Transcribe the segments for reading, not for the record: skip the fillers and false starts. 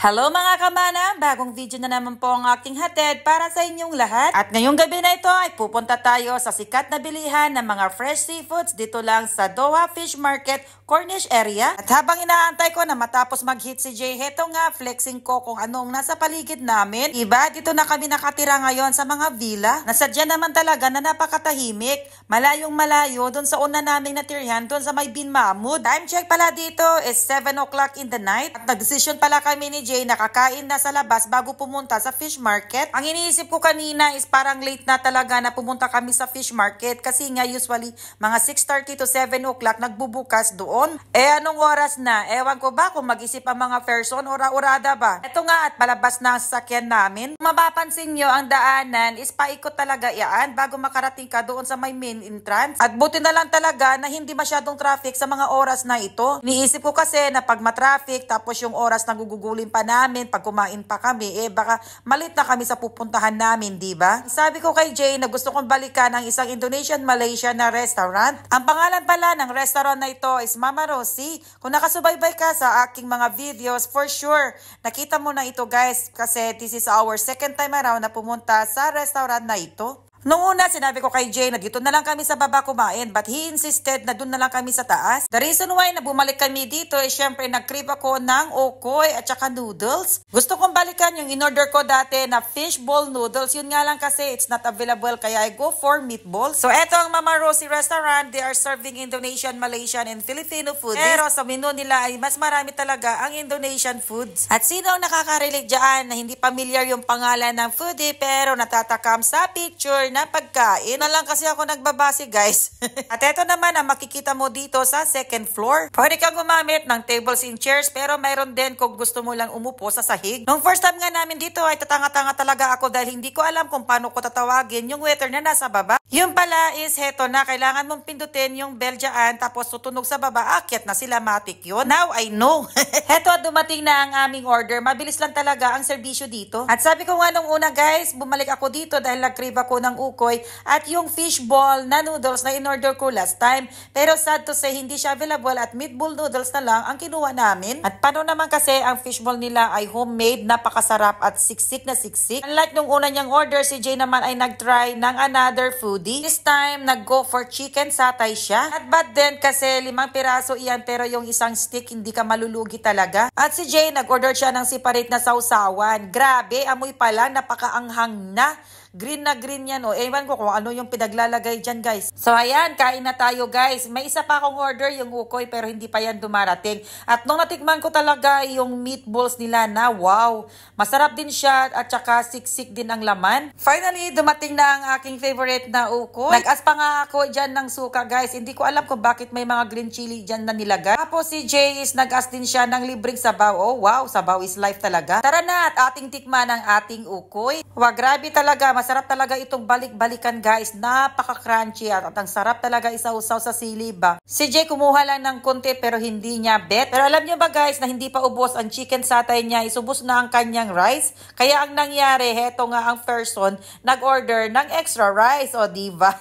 Hello mga kamana! Bagong video na naman po ang aking hatid para sa inyong lahat. At ngayong gabi na ito ay pupunta tayo sa sikat na bilihan ng mga fresh seafoods dito lang sa Doha Fish Market, Cornish area. At habang inaantay ko na matapos mag-hit si Jay, heto nga flexing ko kung anong nasa paligid namin. Iba, dito na kami nakatira ngayon sa mga villa. Nasadya naman talaga na napakatahimik. Malayong malayo doon sa una naming natirhan doon sa may Bin Mahmud. Time check pala dito is 7 o'clock in the night. At nagdesisyon pala kami ni Jay nakakain na sa labas bago pumunta sa fish market. Ang iniisip ko kanina is parang late na talaga na pumunta kami sa fish market kasi nga usually mga 6:30 to 7 o'clock nagbubukas doon. Anong oras na? Ewan ko ba kung mag-isip ang mga person o urada ba? Ito nga at palabas na ang sasakyan namin. Mapapansin nyo ang daanan is paikot talaga yan bago makarating ka doon sa may main entrance. At buti na lang talaga na hindi masyadong traffic sa mga oras na ito. Niisip ko kasi na pag matraffic tapos yung oras na gugugulin pa namin pag kumain pa kami, baka malit na kami sa pupuntahan namin, di ba? Sabi ko kay Jay na gusto kong balikan ang isang Indonesian-Malaysian na restaurant. Ang pangalan pala ng restaurant na ito is Mama Rosie. Kung nakasubaybay ka sa aking mga videos, for sure, nakita mo na ito guys kasi this is our second time around na pumunta sa restaurant na ito. Noong una, sinabi ko kay Jay na dito na lang kami sa baba kumain but he insisted na doon na lang kami sa taas. The reason why na bumalik kami dito is syempre nag-crave ako ng okoy at saka noodles. Gusto kong balikan yung in-order ko dati na fishball noodles. Yun nga lang kasi it's not available kaya I go for meatballs. So eto ang Mama Rosie restaurant. They are serving Indonesian, Malaysian, and Filipino food. Pero sa menu nila ay mas marami talaga ang Indonesian foods. At sino ang nakaka-relate dyan na hindi familiar yung pangalan ng foodie pero natatakam sa picture na pagkain. Na lang kasi ako nagbabase guys. At eto naman ang makikita mo dito sa second floor. Pwede kang gumamit ng tables and chairs pero mayroon din kung gusto mo lang umupo sa sahig. Nung first time nga namin dito ay tatanga-tanga talaga ako dahil hindi ko alam kung paano ko tatawagin yung waiter na nasa baba. Yung pala is heto na kailangan mong pindutin yung bell dyan tapos tutunog sa baba. Akyat na sila matik yun. Now I know. Heto dumating na ang aming order. Mabilis lang talaga ang serbisyo dito. At sabi ko nga nung una guys, bumalik ako dito dahil nag-crave ako ng ukoy at yung fishball na noodles na in-order ko last time. Pero sad to say, hindi siya available at meatball noodles na lang ang kinuha namin. At paano naman kasi ang fishball nila ay homemade, napakasarap at siksik na siksik. Unlike nung una niyang order, si Jay naman ay nag-try ng another foodie. This time, nag-go for chicken satay siya. At but then kasi 5 piraso iyan pero yung isang stick hindi ka malulugi talaga. At si Jay, nag-order siya ng separate na sausawan. Grabe, amoy pa lang, napakaanghang na. Green na green yan o. Ewan ko kung ano yung pinaglalagay dyan guys. So ayan, kain na tayo guys. May isa pa akong order yung ukoy pero hindi pa yan dumarating. At nung natikman ko talaga yung meatballs nila na wow. Masarap din siya at saka siksik din ang laman. Finally, dumating na ang aking favorite na ukoy. Nag-as pa nga ako dyan ng suka guys. Hindi ko alam kung bakit may mga green chili dyan na nilagay. Tapos si Jay is nag-as din siya ng libreng sabaw. Oh wow, sabaw is life talaga. Tara na at ating tikman ang ating ukoy. Wow, grabe talaga. Masarap talaga itong balik-balikan guys. Napaka-crunchy at ang sarap talaga isausaw sa sili ba. Si Jay kumuha lang ng konti pero hindi niya bet. Pero alam niyo ba guys na hindi pa ubos ang chicken satay niya. Isubos na ang kanyang rice. Kaya ang nangyari, heto nga ang person nag-order ng extra rice. O diba?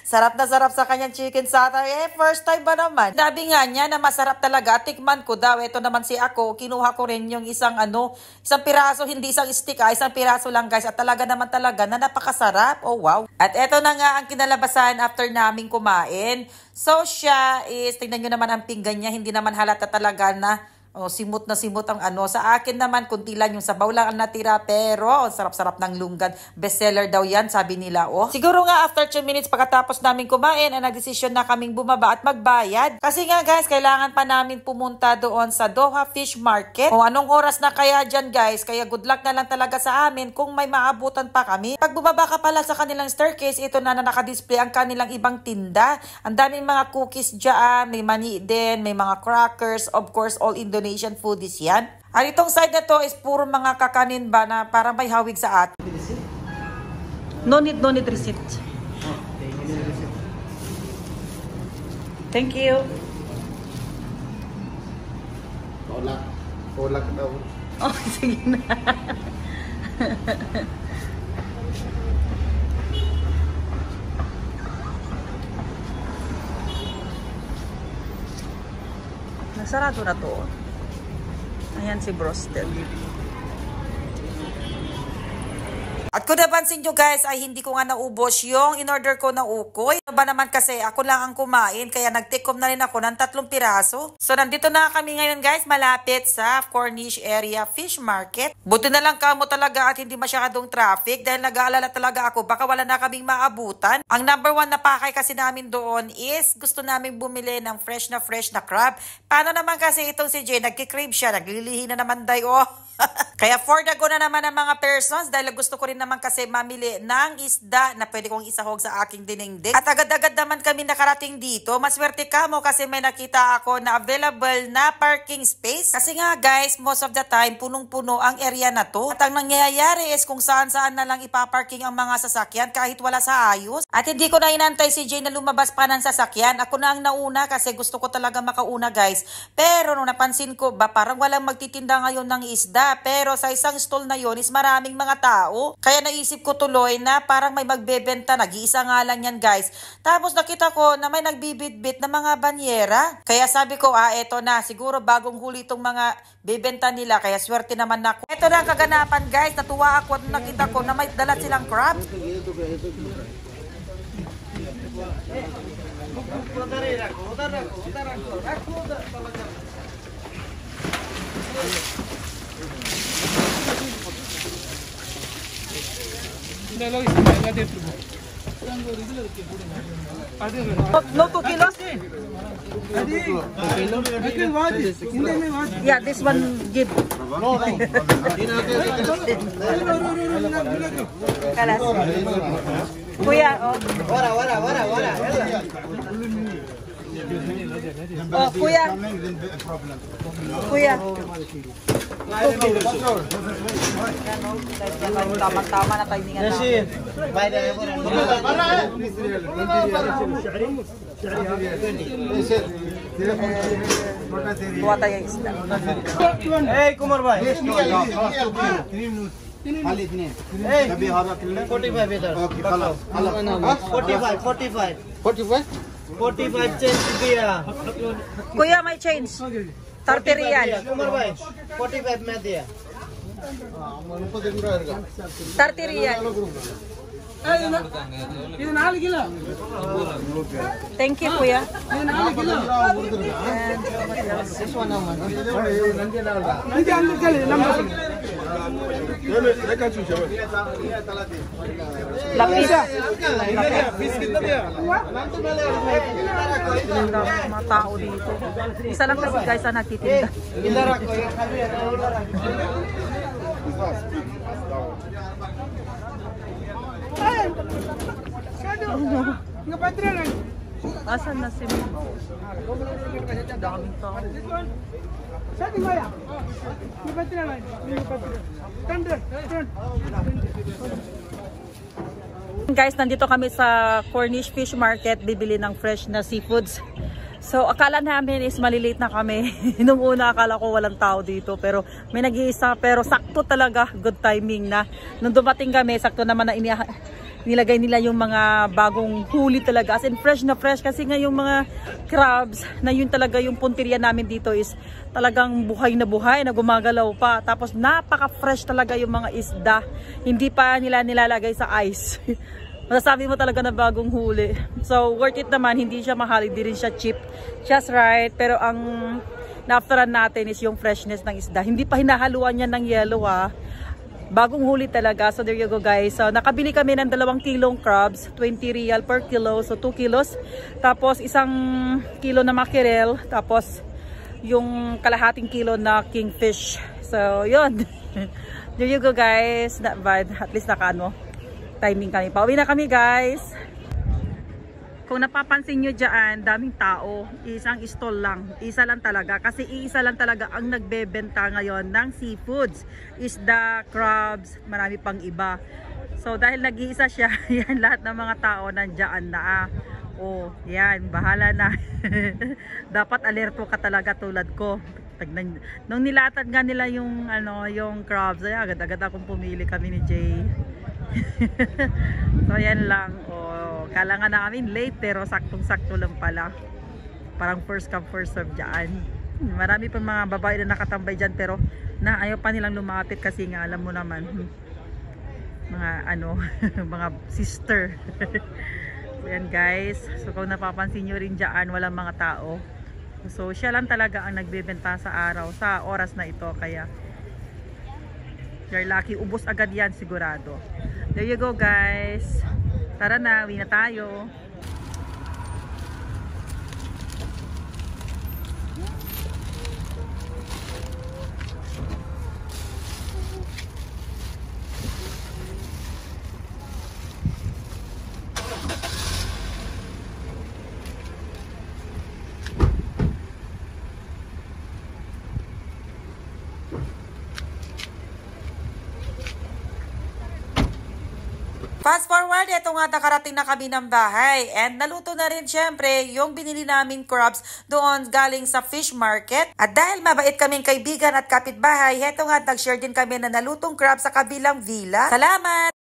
Sarap na sarap sa kanyang chicken satay. First time ba naman? Sabi nga niya na masarap talaga. Tikman ko daw. Ito naman si ako. Kinuha ko rin yung isang piraso. Hindi isang stick isang piraso lang guys. At talaga naman talaga na napakasarap. Oh wow. At ito na nga ang kinalabasan after naming kumain. So siya is, tingnan nyo naman ang pinggan niya. Hindi naman halata talaga na simot na simot ang Sa akin naman, kunti lang yung sabaw lang ang natira. Pero, sarap-sarap ng lunggad. Bestseller daw yan, sabi nila. Siguro nga, after 2 minutes pagkatapos namin kumain, ay nagdesisyon na kaming bumaba at magbayad. Kasi nga guys, kailangan pa namin pumunta doon sa Doha Fish Market. O anong oras na kaya dyan guys? Kaya good luck na lang talaga sa amin kung may maabutan pa kami. Pag bumaba ka pala sa kanilang staircase, ito na nakadisplay ang kanilang ibang tinda. Ang daming mga cookies dyan, may mani din, may mga crackers, of course, all Indonesian foodies yan. At itong side na to is puro mga kakanin ba na parang may hawig sa atin. No need receipt. Thank you. Olak daw. Oh, sige na. Nasarado na to. Ayan si Brosted. At kung napansin nyo guys, ay hindi ko nga naubos yung in-order ko na ukoy. Ano ba naman kasi ako lang ang kumain, kaya nag-take home na rin ako ng 3 piraso. So nandito na kami ngayon guys, malapit sa Cornish Area Fish Market. Buti na lang kamo talaga at hindi masyadong traffic dahil nag-aalala talaga ako baka wala na kaming maabutan. Ang number 1 na pakay kasi namin doon is gusto namin bumili ng fresh na crab. Paano naman kasi itong si Jay, nagkikrave siya, naglilihi na naman dayo. Kaya for the go na naman ng mga persons dahil gusto ko rin naman kasi mamili ng isda na pwede kong isahog sa aking dinengdeng. At agad-agad naman kami nakarating dito. Maswerte ka mo kasi may nakita ako na available na parking space. Kasi nga guys, most of the time punong-puno ang area na to. At ang nangyayari is kung saan-saan na lang ipaparking ang mga sasakyan kahit wala sa ayos. At hindi ko na inantay si Jay na lumabas pa ng sasakyan. Ako na ang nauna kasi gusto ko talaga makauna guys. Pero nung napansin ko ba parang walang magtitinda ngayon ng isda. Pero sa isang stall na yun is maraming mga tao. Kaya naisip ko tuloy na parang may magbebenta. Nag-iisa nga lang yan guys. Tapos nakita ko na may nagbibitbit na mga banyera. Kaya sabi ko eto na. Siguro bagong huli itong mga bebenta nila. Kaya swerte naman ako. Ito na ang kaganapan guys. Natuwa ako at nakita ko na may dala silang crab. No 2 kilos? Yeah, this one give. Kalas. Kuya, Wara. Oh, kuya. Tama-tama na timingan na. Buwa tayo yung isda. Hey, Kumar bhai. 45 change दिया. Kuya, may change. 30 riyal. Kumar bhai 45 में दिया. 30 riyal. Thank you, kuya. This one how much? Lapis. Mga tao dito. Isa lang kasi guys na nagtitinda. Asan na si Mo? Daming tao. Guys, nandito kami sa Cornish Fish Market, bibili ng fresh na seafoods. So, akala namin is malilate na kami. Nung una, akala ko walang tao dito. Pero may nag-iisa. Pero sakto talaga. Good timing na. Nung dumating kami, sakto naman na nilagay nila yung mga bagong huli talaga. As in, fresh na fresh. Kasi nga yung mga crabs, na yun talaga yung punteriya namin dito is talagang buhay na gumagalaw pa. Tapos, napaka-fresh talaga yung mga isda. Hindi pa nila nilalagay sa ice. Masasabi mo talaga na bagong huli. So, worth it naman. Hindi siya mahal. Hindi rin siya cheap. Just right. Pero ang na-afteran natin is yung freshness ng isda. Hindi pa hinahaluan niya ng yellow Bagong huli talaga. So, there you go guys. So, nakabili kami ng 2 kilong crabs. 20 riyal per kilo. So, 2 kilos. Tapos, 1 kilo na mackerel. Tapos, yung kalahating kilo na kingfish. So, yun. There you go guys. Not bad. At least timing kami. Pauwi na kami guys. Kung napapansin nyo dyan, daming tao. Isang stall lang. Isa lang talaga. Kasi isa lang talaga ang nagbebenta ngayon ng seafoods. Isda, crabs, marami pang iba. So dahil nag-iisa siya, yan lahat ng mga tao nandyan na. Oh, yan. Bahala na. Dapat alerto ka talaga tulad ko. Nung nilatag nga nila yung, yung crabs, ay agad-agad akong pumili kami ni Jay. So yan lang. Kala nga namin late pero saktong-sakto lang pala. Parang first come first serve dyan. Marami pa mga babae na nakatambay dyan pero ayaw pa nilang lumapit kasi nga alam mo naman mga ano mga sister. So yan guys, so kung napapansin nyo rin dyan walang mga tao, so siya lang talaga ang nagbebenta sa araw sa oras na ito, kaya you're lucky, ubos agad yan sigurado. There you go guys, tara na, uwi na tayo. Fast forward, eto nga nakarating na kami ng bahay and naluto na rin syempre yung binili naming crabs doon galing sa fish market. At dahil mabait kaming kaibigan at kapitbahay, eto nga nag-share din kami na nalutong crabs sa kabilang villa. Salamat!